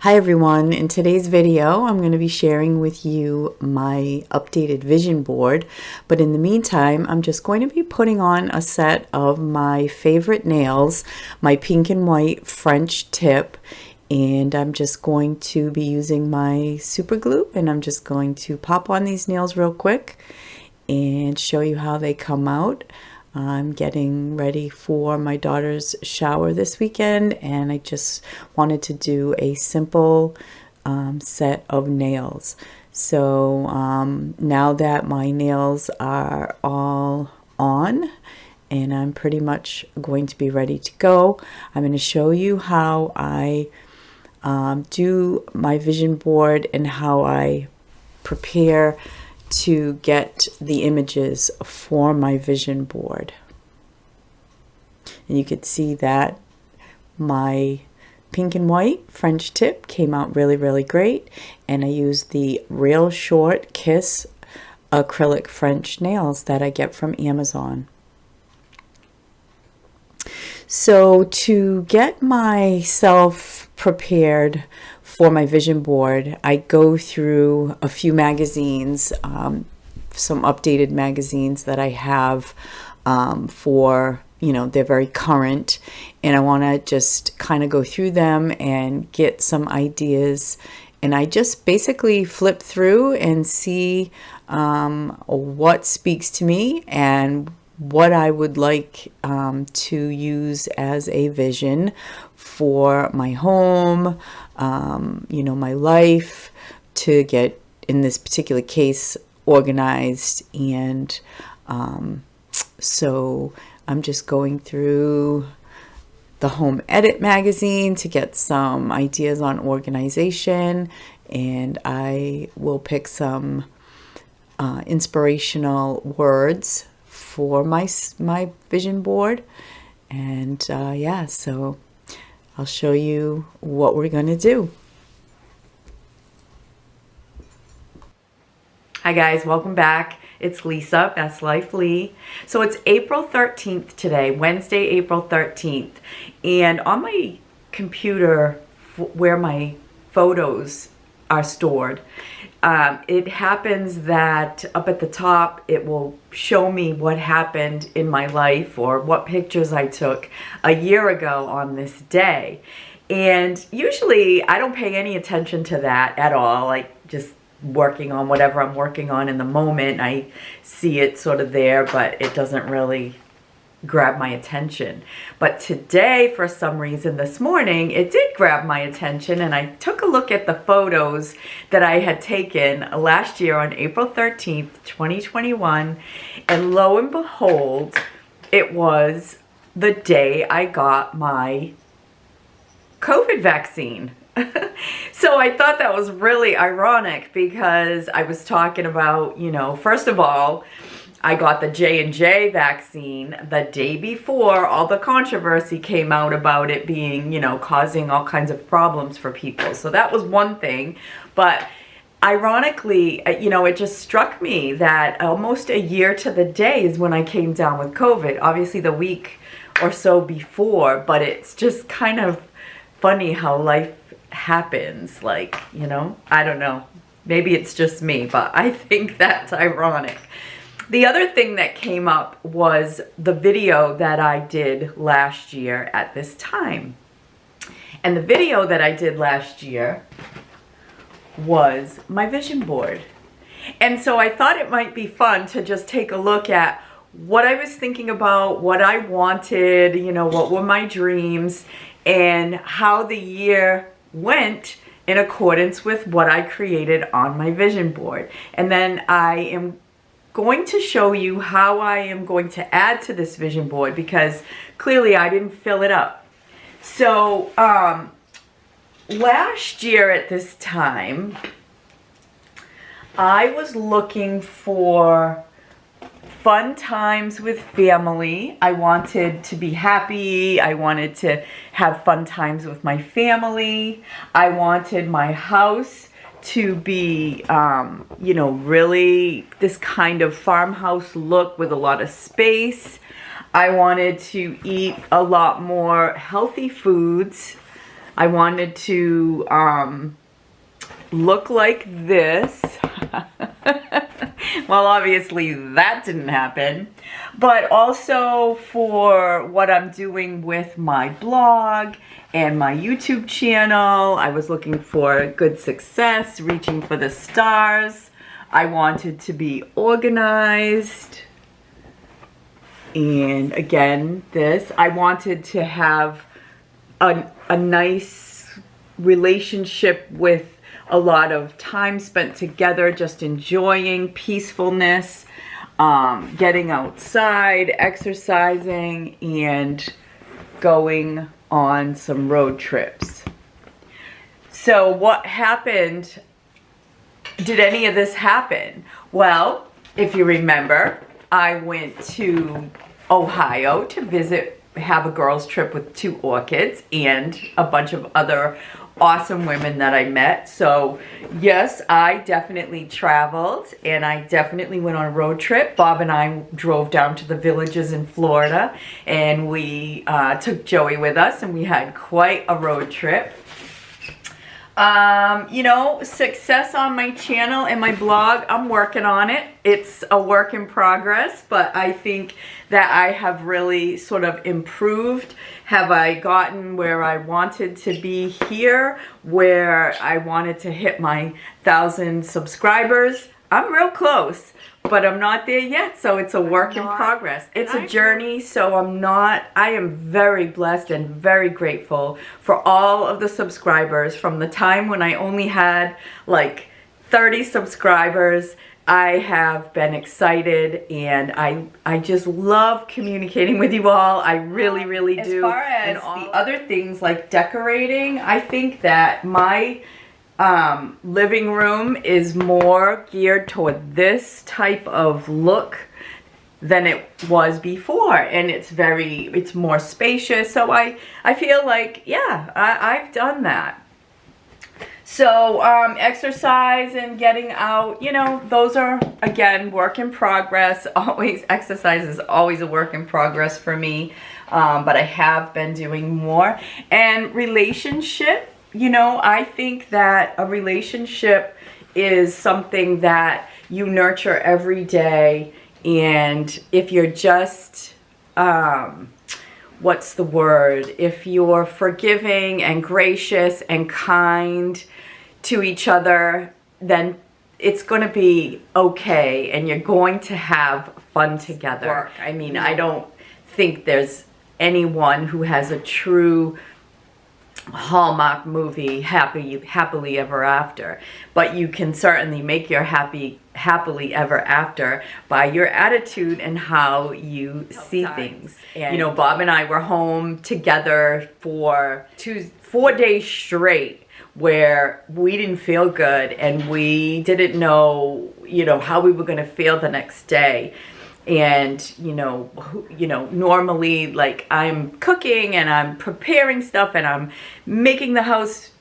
Hi everyone, in today's video I'm going to be sharing with you my updated vision board, but in the meantime I'm just going to be putting on a set of my favorite nails, my pink and white French tip, and I'm just going to be using my super glue and I'm just going to pop on these nails real quick and show you how they come out. I'm getting ready for my daughter's shower this weekend and I just wanted to do a simple set of nails. So now that my nails are all on and I'm pretty much going to be ready to go, I'm going to show you how I do my vision board and how I prepare to get the images for my vision board. And you could see that my pink and white French tip came out really great, and I used the Real Short Kiss acrylic French nails that I get from Amazon. So to get myself prepared for my vision board, I go through a few magazines, some updated magazines that I have for, they're very current, and I want to just kind of go through them and get some ideas. And I just basically flip through and see what speaks to me and what I would like to use as a vision for my home, my life, to get, in this particular case, organized. And so I'm just going through the Home Edit magazine to get some ideas on organization, and I will pick some inspirational words for my vision board. And yeah, so I'll show you what we're going to do. Hi guys, welcome back. It's Lisa, Best Life Lee. So it's April 13th today, Wednesday, April 13th. And on my computer where my photos are stored, it happens that up at the top it will show me what happened in my life or what pictures I took a year ago on this day. And usually I don't pay any attention to that at all, like just working on whatever I'm working on in the moment. I see it sort of there, but it doesn't really grab my attention. But today, for some reason, this morning, it did grab my attention, and I took a look at the photos that I had taken last year on April 13th, 2021, and lo and behold, it was the day I got my COVID vaccine. So I thought that was really ironic because I was talking about, first of all, I got the J&J vaccine the day before all the controversy came out about it being, causing all kinds of problems for people. So that was one thing. But ironically, it just struck me that almost a year to the day is when I came down with COVID. Obviously the week or so before, but it's just kind of funny how life happens. Like, I don't know. Maybe it's just me, but I think that's ironic. The other thing that came up was the video that I did last year at this time. And the video that I did last year was my vision board. And so I thought it might be fun to just take a look at what I was thinking about, what I wanted, what were my dreams, and how the year went in accordance with what I created on my vision board. And then I am going to show you how I am going to add to this vision board, because clearly I didn't fill it up. So last year at this time, I was looking for fun times with family. I wanted to be happy. I wanted to have fun times with my family. I wanted my house to be, really this kind of farmhouse look with a lot of space. I wanted to eat a lot more healthy foods. I wanted to look like this. Well, obviously that didn't happen, but also for what I'm doing with my blog and my YouTube channel, I was looking for good success, reaching for the stars. I wanted to be organized. And again, I wanted to have a nice relationship with a lot of time spent together, just enjoying peacefulness, getting outside, exercising, and going on some road trips. So what happened? Did any of this happen? Well, if you remember, I went to Ohio to have a girls trip with 2 orchids and a bunch of other awesome women that I met. So yes, I definitely traveled, and I definitely went on a road trip. Bob and I drove down to the villages in Florida, and we took Joey with us, and we had quite a road trip. You know, success on my channel and my blog, I'm working on it. It's a work in progress, but I think that I have really sort of improved. Have I gotten where I wanted to be here, where I wanted to hit my 1,000 subscribers? I'm real close, but I'm not there yet, so it's a work in progress. It's a journey, so I am very blessed and very grateful for all of the subscribers. From the time when I only had like 30 subscribers, I have been excited, and I just love communicating with you all. I really, really do. As far as the other things like decorating, I think that my living room is more geared toward this type of look than it was before, and it's more spacious. So I feel like, yeah, I've done that. So exercise and getting out, you know, those are, again, work in progress. Always, exercise is always a work in progress for me, but I have been doing more. And relationship, you know, I think that a relationship is something that you nurture every day. And if you're just, what's the word? If you're forgiving and gracious and kind to each other, then it's going to be okay, and you're going to have fun together. I mean, I don't think there's anyone who has a true Hallmark movie, happily ever after, but you can certainly make your happily ever after by your attitude and how you see things. And, you know, Bob and I were home together for 4 days straight, where we didn't feel good, and we didn't know, you know, how we were going to feel the next day. And, you know, normally, like, I'm cooking and I'm preparing stuff and I'm making the house,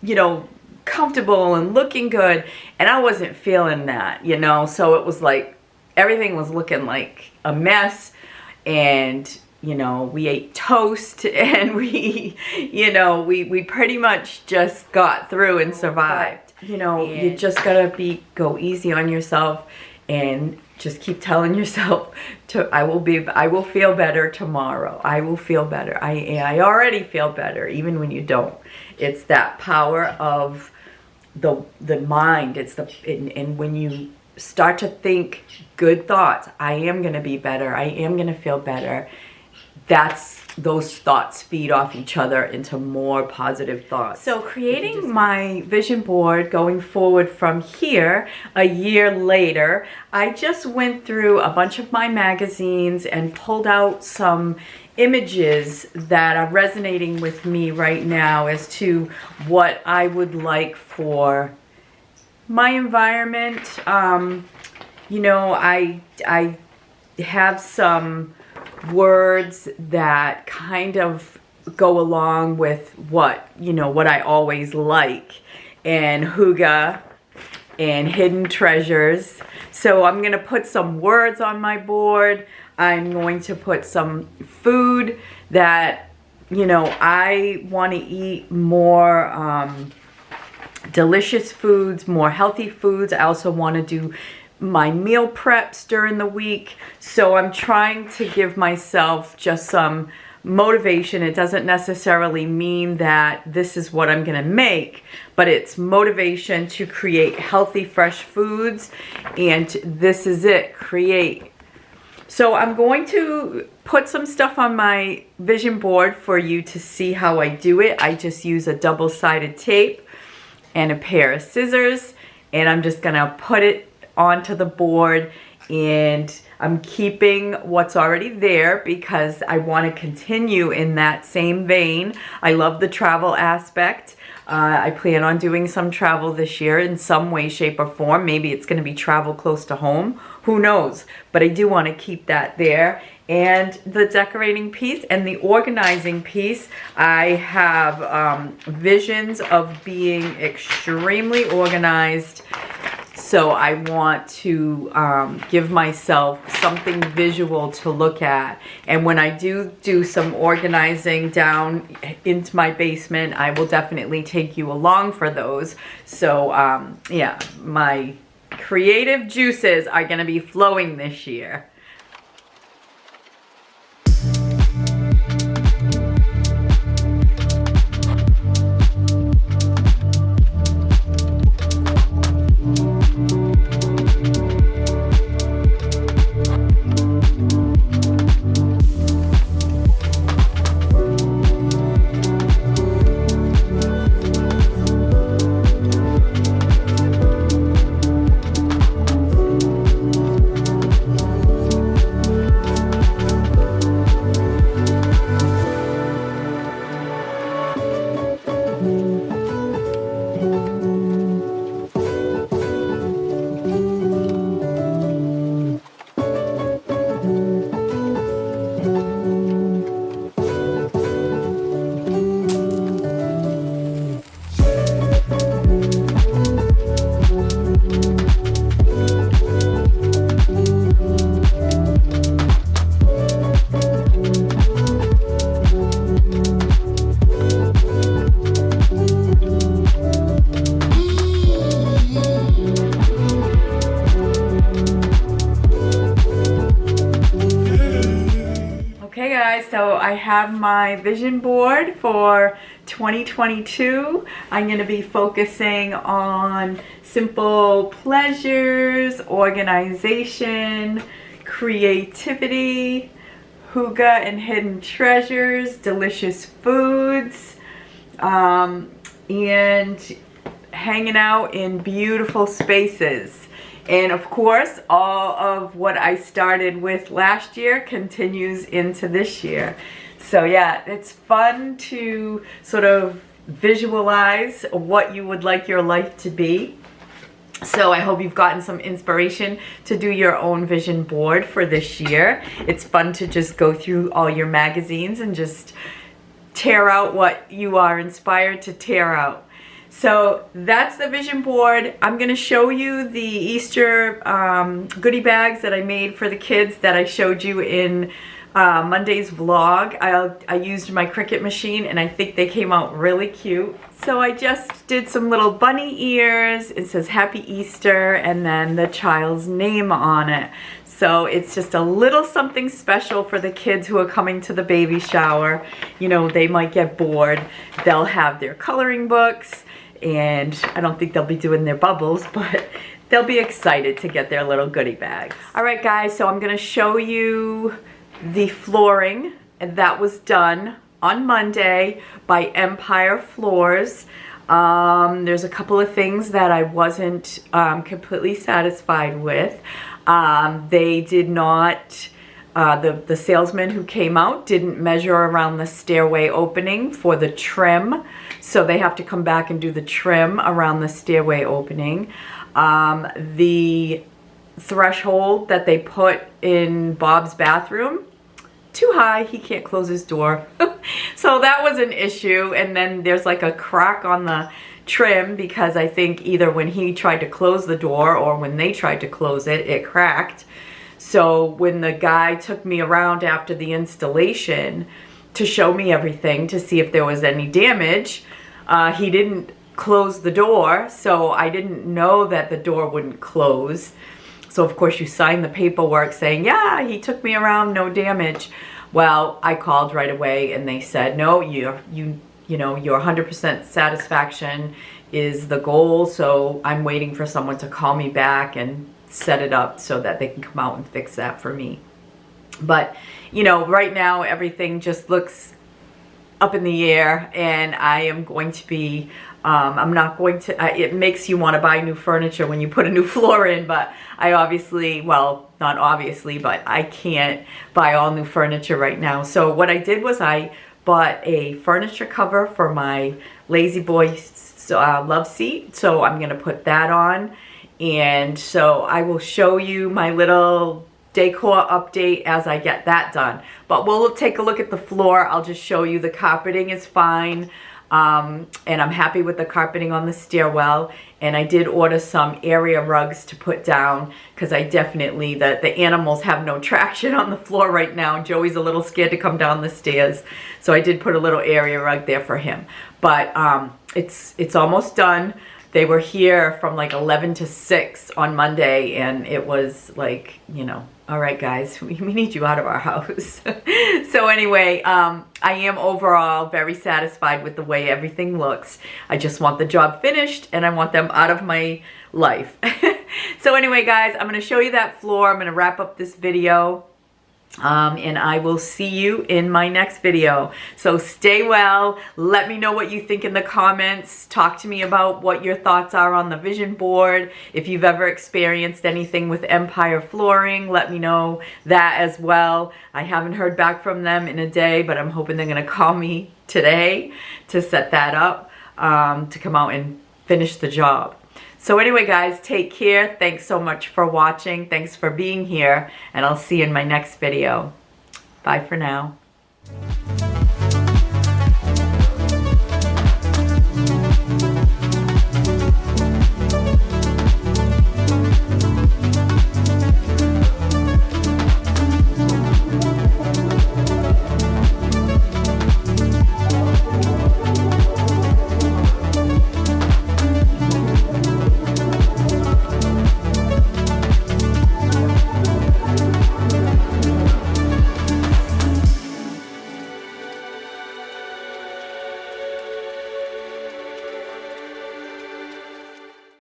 you know, comfortable and looking good. And I wasn't feeling that, you know. So it was like everything was looking like a mess. And, you know, we ate toast, and we, you know, we pretty much just got through and survived. You know, you just gotta go easy on yourself, and just keep telling yourself, I will feel better tomorrow. I will feel better. I already feel better, even when you don't. It's that power of the mind. And when you start to think good thoughts, I am going to be better. I am going to feel better. Those thoughts feed off each other into more positive thoughts. So creating my vision board going forward from here, a year later, I just went through a bunch of my magazines and pulled out some images that are resonating with me right now as to what I would like for my environment. You know, I have some words that kind of go along with what I always like, and hygge and hidden treasures. So I'm going to put some words on my board. I'm going to put some food that you know, I want to eat more delicious foods, more healthy foods. I also want to do my meal preps during the week. So I'm trying to give myself just some motivation. It doesn't necessarily mean that this is what I'm going to make, but it's motivation to create healthy, fresh foods. And this is it, create. So I'm going to put some stuff on my vision board for you to see how I do it. I just use a double-sided tape and a pair of scissors, and I'm just gonna put it onto the board, and I'm keeping what's already there because I want to continue in that same vein. I love the travel aspect. I plan on doing some travel this year in some way, shape, or form. Maybe it's going to be travel close to home. Who knows? But I do want to keep that there. And the decorating piece and the organizing piece, I have visions of being extremely organized. So I want to give myself something visual to look at. And when I do some organizing down into my basement, I will definitely take you along for those. So yeah, my creative juices are going to be flowing this year. Okay guys, so I have my vision board for 2022. I'm going to be focusing on simple pleasures, organization, creativity, hygge and hidden treasures, delicious foods, and hanging out in beautiful spaces. And of course, all of what I started with last year continues into this year. So yeah, it's fun to sort of visualize what you would like your life to be. So I hope you've gotten some inspiration to do your own vision board for this year. It's fun to just go through all your magazines and just tear out what you are inspired to tear out. So that's the vision board. I'm going to show you the Easter goodie bags that I made for the kids that I showed you in Monday's vlog. I used my Cricut machine and I think they came out really cute. So I just did some little bunny ears. It says Happy Easter and then the child's name on it. So it's just a little something special for the kids who are coming to the baby shower. You know, they might get bored. They'll have their coloring books. And I don't think they'll be doing their bubbles, but they'll be excited to get their little goodie bags. All right, guys, so I'm going to show you the flooring, and that was done on Monday by Empire Floors. There's a couple of things that I wasn't completely satisfied with. They did not... the salesman who came out didn't measure around the stairway opening for the trim, so they have to come back and do the trim around the stairway opening. The threshold that they put in Bob's bathroom, too high, he can't close his door. So that was an issue, and then there's like a crack on the trim because I think either when he tried to close the door or when they tried to close it, it cracked. So when the guy took me around after the installation, to show me everything to see if there was any damage. He didn't close the door, so I didn't know that the door wouldn't close. So of course you sign the paperwork saying, yeah, he took me around, no damage. Well, I called right away and they said, no, you know, your 100% satisfaction is the goal. So I'm waiting for someone to call me back and set it up so that they can come out and fix that for me. But, you know, right now everything just looks up in the air, and I am going to be, I'm not going to, it makes you want to buy new furniture when you put a new floor in, but I obviously, well, not obviously, but I can't buy all new furniture right now. So what I did was I bought a furniture cover for my Lazy Boy love seat. So I'm going to put that on. And so I will show you my little decor update as I get that done. But we'll take a look at the floor. I'll just show you the carpeting is fine. And I'm happy with the carpeting on the stairwell. And I did order some area rugs to put down because I definitely, the animals have no traction on the floor right now. Joey's a little scared to come down the stairs. So I did put a little area rug there for him. But it's almost done. They were here from like 11 to 6 on Monday, and it was like, you know, all right, guys, we need you out of our house. So anyway, I am overall very satisfied with the way everything looks. I just want the job finished, and I want them out of my life. So anyway, guys, I'm going to show you that floor. I'm going to wrap up this video. And I will see you in my next video. So stay well. Let me know what you think in the comments. Talk to me about what your thoughts are on the vision board. If you've ever experienced anything with Empire Flooring, let me know that as well. I haven't heard back from them in a day, but I'm hoping they're going to call me today to set that up, to come out and finish the job. So anyway, guys, take care. Thanks so much for watching. Thanks for being here, and I'll see you in my next video. Bye for now.